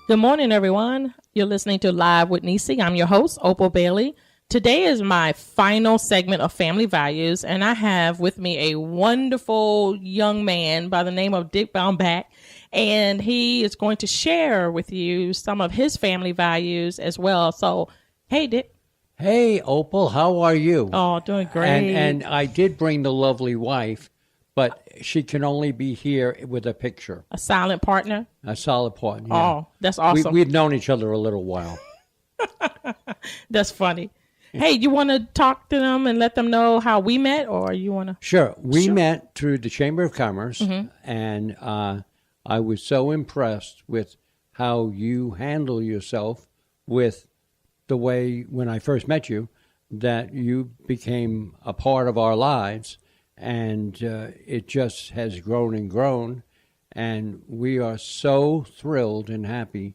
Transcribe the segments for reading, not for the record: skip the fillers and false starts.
Good morning, everyone. You're listening to Live with Necee. I'm your host, Opal Bailey. Today is my final segment of Family Values, and I have with me a wonderful young man by the name of Dick Baumbach, and he is going to share with you some of his family values as well. So, hey, Dick. Hey, Opal, how are you? Oh, doing great. And I did bring the lovely wife, but she can only be here with a picture. A silent partner? A solid partner. Yeah. Oh, that's awesome. We've known each other a little while. That's funny. Hey, you want to talk to them and let them know how we met, or you want to? Sure. We met through the Chamber of Commerce, and I was so impressed with how you handle yourself with the way, when I first met you, that you became a part of our lives, and it just has grown and grown, and we are so thrilled and happy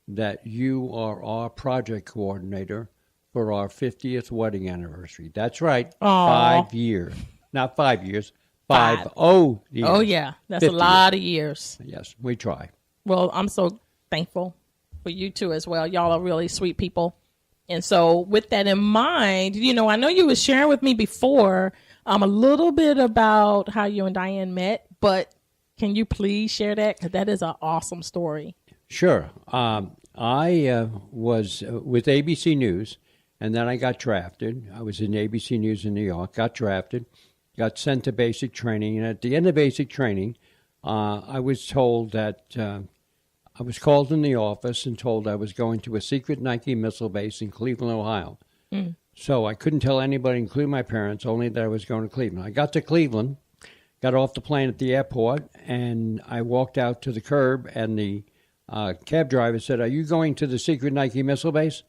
that you are our project coordinator for our 50th wedding anniversary. That's right. Aww. 5 years. Not 5 years. 5 years. Oh, yeah. That's 50 a lot of years. Yes, we try. Well, I'm so thankful for you two as well. Y'all are really sweet people. And so with that in mind, you know, I know you were sharing with me before a little bit about how you and Diane met, but can you please share that? Because that is an awesome story. Sure. I was with ABC News, and then I got drafted. I was in ABC News in New York, got drafted, got sent to basic training. And at the end of basic training, I was told that I was called in the office and told I was going to a secret Nike missile base in Cleveland, Ohio. So I couldn't tell anybody, including my parents, only that I was going to Cleveland. I got to Cleveland, got off the plane at the airport, and I walked out to the curb, and the cab driver said, "Are you going to the secret Nike missile base?"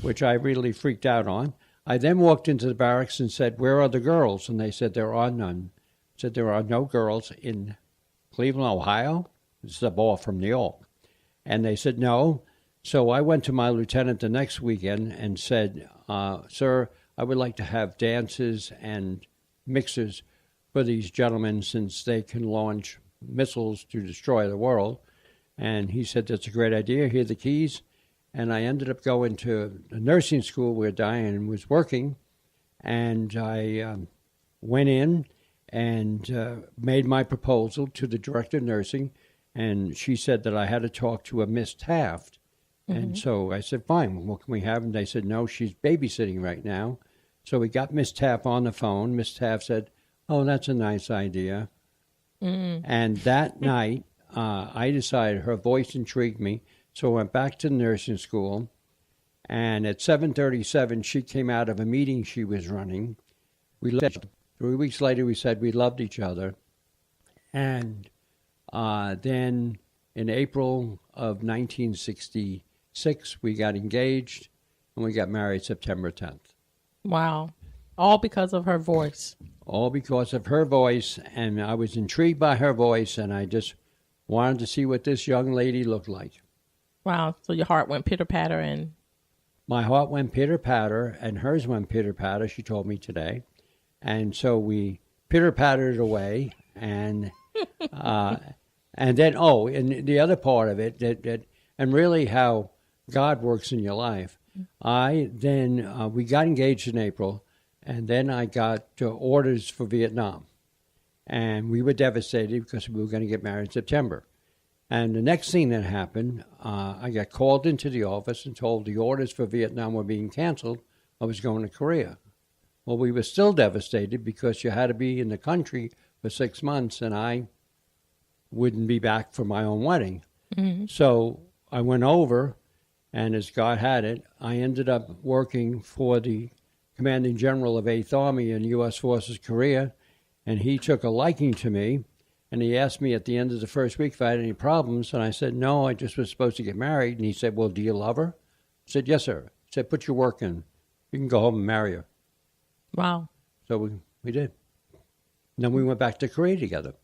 Which I really freaked out on. I then walked into the barracks and said, "Where are the girls?" And they said, "There are none." I said, "There are no girls in Cleveland, Ohio?" This is a ball from New York. And they said, "No." So I went to my lieutenant the next weekend and said, "Sir, I would like to have dances and mixers for these gentlemen since they can launch missiles to destroy the world." And he said, "That's a great idea. Here are the keys." And I ended up going to a nursing school where Diane was working. And I went in and made my proposal to the director of nursing. And she said that I had to talk to a Miss Taft. And so I said, "Fine, what can we have?" And they said, "No, she's babysitting right now." So we got Miss Taft on the phone. Miss Taft said, "Oh, that's a nice idea." And that night, I decided her voice intrigued me. So I went back to nursing school. And at 7:37, she came out of a meeting she was running. We left. 3 weeks later, we said we loved each other. And then in April of 1966, we got engaged, and we got married September 10th. Wow. All because of her voice. All because of her voice, and I was intrigued by her voice, and I just wanted to see what this young lady looked like. Wow. So your heart went pitter-patter and... My heart went pitter-patter, and hers went pitter-patter, she told me today. And so we pitter-pattered away, and... and then, and the other part of it, and really how God works in your life, we got engaged in April, and then I got orders for Vietnam. And we were devastated because we were going to get married in September. And the next thing that happened, I got called into the office and told the orders for Vietnam were being canceled. I was going to Korea. Well, we were still devastated because you had to be in the country for 6 months, and I wouldn't be back for my own wedding. So I went over, and as God had it, I ended up working for the commanding general of 8th Army in U.S. Forces Korea, and he took a liking to me, and he asked me at the end of the first week if I had any problems, and I said, "No, I just was supposed to get married." And he said, "Well, do you love her?" I said, "Yes, sir." He said, "Put your work in. You can go home and marry her." Wow. So we did. And then we went back to Korea together.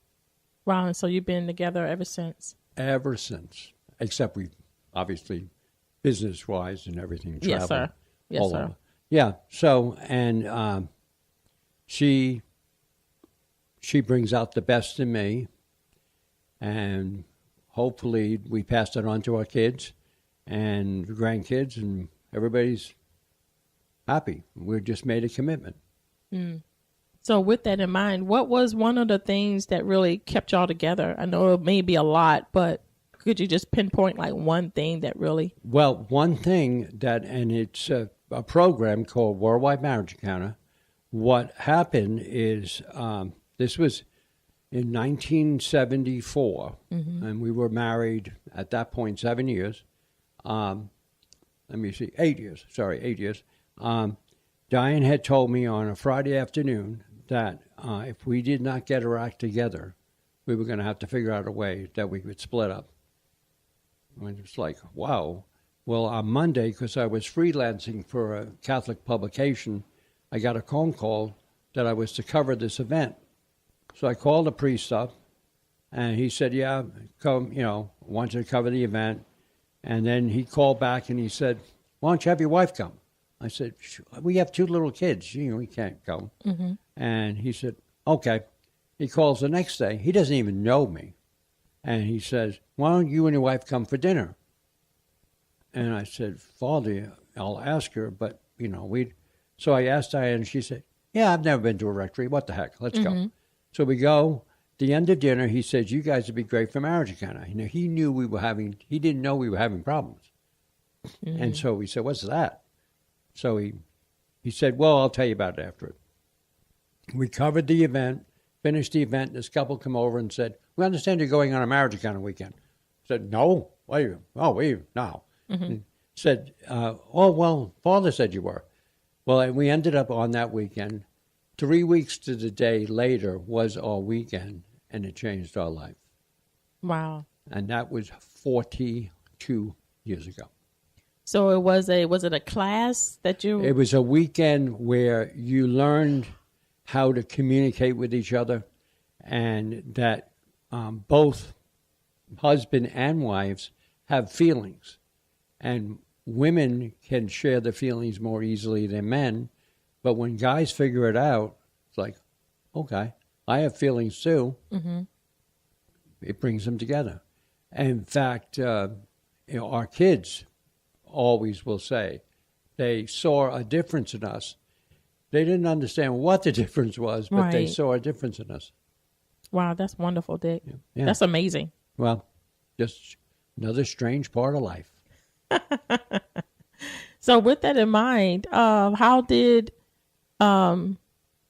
Wow. And so you've been together ever since? Ever since. Except we, obviously, business-wise and everything, travel. Yes, sir. Yes, sir. Over. Yeah. So, and she brings out the best in me, and hopefully we pass it on to our kids. and grandkids, and everybody's happy. We just made a commitment. So with that in mind, what was one of the things that really kept y'all together? I know it may be a lot, but could you just pinpoint like one thing that really? Well, one thing that, and it's a program called Worldwide Marriage Encounter. What happened is this was in 1974, and we were married at that point 7 years. Let me see, 8 years. Sorry, 8 years. Diane had told me on a Friday afternoon that if we did not get our act together, we were going to have to figure out a way that we could split up. And it's like, wow. Well, on Monday, because I was freelancing for a Catholic publication, I got a phone call that I was to cover this event. So I called the priest up, and he said, yeah, come, I want you to cover the event. And then he called back and he said, why don't you have your wife come? I said, we have 2 little kids. We can't come. And he said, okay. He calls the next day. He doesn't even know me. And he says, why don't you and your wife come for dinner? And I said, Father, I'll ask her, but, So I asked Diane, and she said, yeah, I've never been to a rectory. What the heck? Let's go. So we go. The end of dinner, he says, you guys would be great for marriage encounter. He knew he didn't know we were having problems. And so we said, what's that? So he said, well, I'll tell you about it after it. We covered the event, finished the event. This couple come over and said, we understand you're going on a marriage encounter weekend. I said, no. Wait, no. Said, oh, well, Father said you were. Well, and we ended up on that weekend. 3 weeks to the day later was our weekend, and it changed our life. Wow. And that was 42 years ago. So was it a class that you? It was a weekend where you learned how to communicate with each other, and that both husband and wives have feelings, and women can share the feelings more easily than men. But when guys figure it out, it's like, okay, I have feelings too. It brings them together. And in fact, our kids always will say they saw a difference in us. They didn't understand what the difference was, but they saw a difference in us. Wow, that's wonderful, Dick. Yeah. That's amazing. Well, just another strange part of life. So with that in mind, how did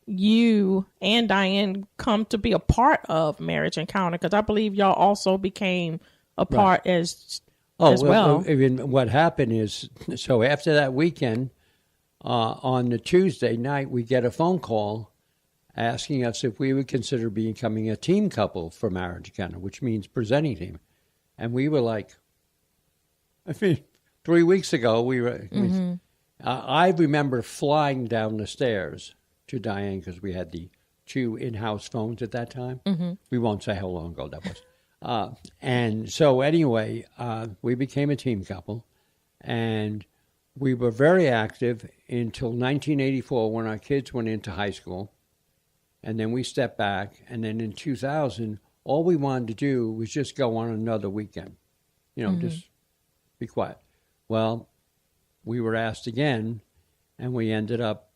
you and Diane come to be a part of Marriage Encounter? Because I believe y'all also became a part as well. Even what happened is, so after that weekend, on the Tuesday night, we get a phone call asking us if we would consider becoming a team couple for Marriage Encounter, which means presenting team. And we were like, 3 weeks ago, we were. I remember flying down the stairs to Diane because we had the 2 in-house phones at that time. We won't say how long ago that was. And so anyway, we became a team couple, and we were very active until 1984 when our kids went into high school, and then we stepped back. And then in 2000, all we wanted to do was just go on another weekend, just be quiet. Well, we were asked again, and we ended up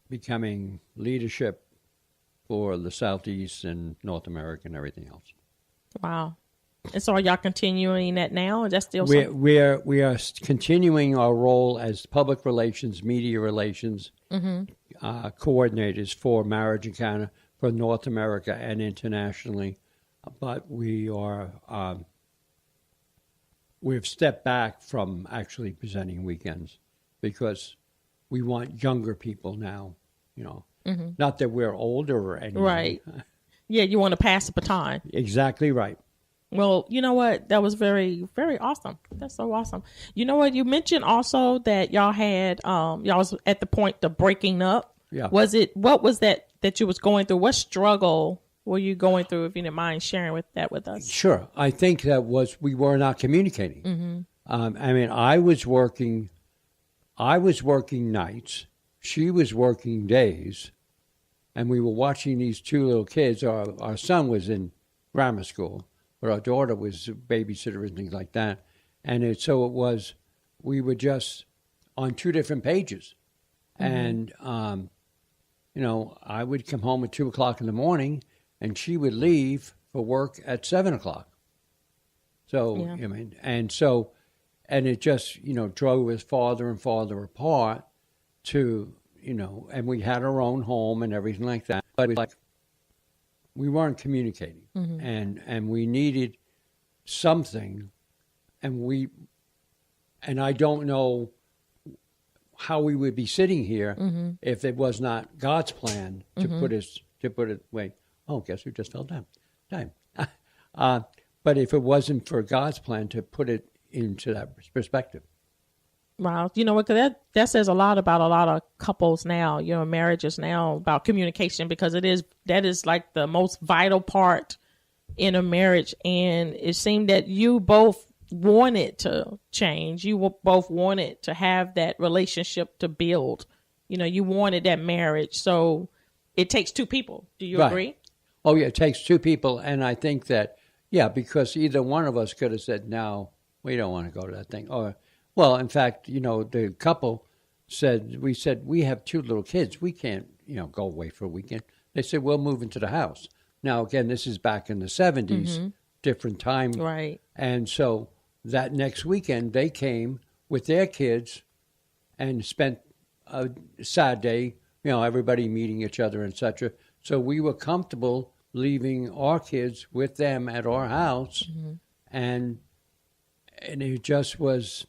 becoming leadership for the Southeast and North America and everything else. Wow. And so are y'all continuing that now? Is that still we are continuing our role as public relations, media relations coordinators for Marriage Encounter for North America and internationally. But we've stepped back from actually presenting weekends because we want younger people now, Not that we're older or anything. Right. Yeah, you want to pass the baton. Exactly right. Well, you know what? That was very, very awesome. That's so awesome. You know what? You mentioned also that y'all had, y'all was at the point of breaking up. Yeah. What was that you was going through? What struggle were you going through, if you didn't mind sharing that with us? Sure. I think that we were not communicating. I was working nights. She was working days. And we were watching these 2 little kids. Our son was in grammar school, but our daughter was a babysitter and things like that. And so it was, we were just on two different pages. And, I would come home at 2:00 in the morning and she would leave for work at 7:00. So, and it just, drove us farther and farther apart to, and we had our own home and everything like that. But it's like we weren't communicating and we needed something. And I don't know how we would be sitting here if it was not God's plan to put it away. Oh, guess who just fell down? But if it wasn't for God's plan to put it into that perspective. Wow. You know what? That says a lot about a lot of couples now, marriages now, about communication, because that is like the most vital part in a marriage. And it seemed that you both wanted to change. You both wanted to have that relationship to build. You wanted that marriage. So it takes two people. Do you agree? Oh, yeah, it takes two people. And I think that, because either one of us could have said, no, we don't want to go to that thing. Or, well, in fact, the couple said, we have two little kids. We can't, go away for a weekend. They said, we'll move into the house. Now, again, this is back in the 70s, different time. Right. And so that next weekend, they came with their kids and spent a Saturday, everybody meeting each other, etc. So we were comfortable leaving our kids with them at our house, and it just was.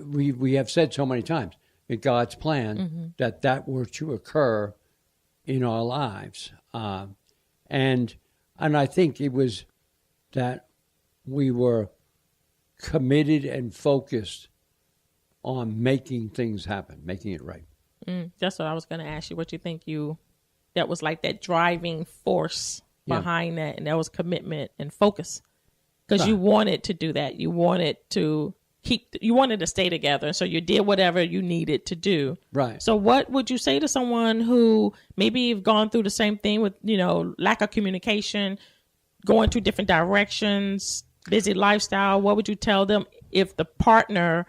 We have said so many times, in God's plan, that were to occur in our lives, and I think it was that we were committed and focused on making things happen, making it right. That's what I was going to ask you. What you think that was like that driving force behind that, and that was commitment and focus, because you wanted to do that. You wanted to stay together. So you did whatever you needed to do. Right. So what would you say to someone who maybe have gone through the same thing with, lack of communication, going to different directions, busy lifestyle? What would you tell them if the partner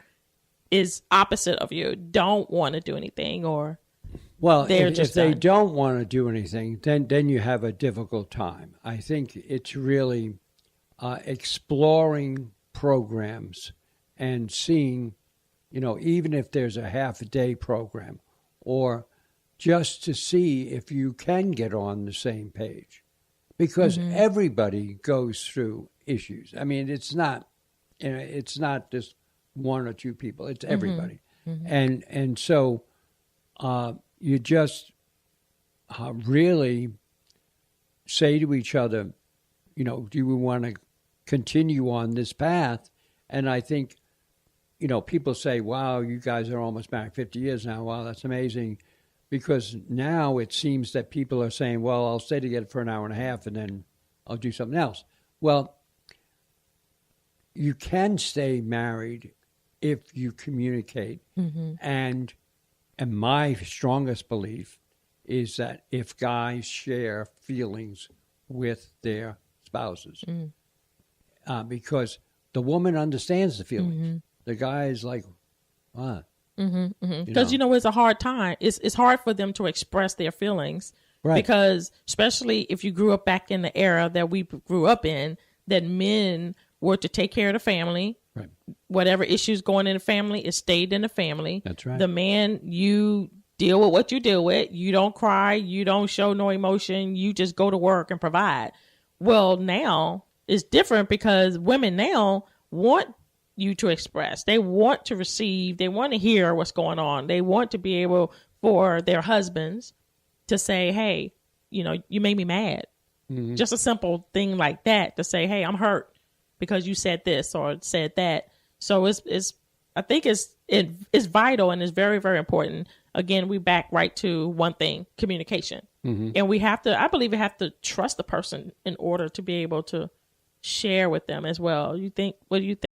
is opposite of you, don't want to do anything, or if they don't want to do anything, then you have a difficult time. I think it's really exploring programs and seeing, even if there's a half a day program, or just to see if you can get on the same page, because everybody goes through issues. I mean, it's not just one or two people; it's everybody, and so you just really say to each other, do we want to continue on this path? And I think, people say, wow, you guys are almost married 50 years now. Wow, that's amazing. Because now it seems that people are saying, well, I'll stay together for an hour and a half and then I'll do something else. Well, you can stay married if you communicate. And my strongest belief is that if guys share feelings with their spouses, because the woman understands the feelings. The guy is like, what? Because, it's a hard time. It's hard for them to express their feelings. Right. Because especially if you grew up back in the era that we grew up in, that men were to take care of the family. Right. Whatever issues going in the family, it stayed in the family. That's right. The man, you deal with what you deal with. You don't cry. You don't show no emotion. You just go to work and provide. Well, now it's different, because women now want you to express. They want to receive. They want to hear what's going on. They want to be able for their husbands to say, hey, you made me mad. Just a simple thing like that, to say, hey, I'm hurt because you said this or said that. So I think it's vital, and it's very, very important. Again, we back right to one thing: communication. And I believe we have to trust the person in order to be able to share with them as well. What do you think?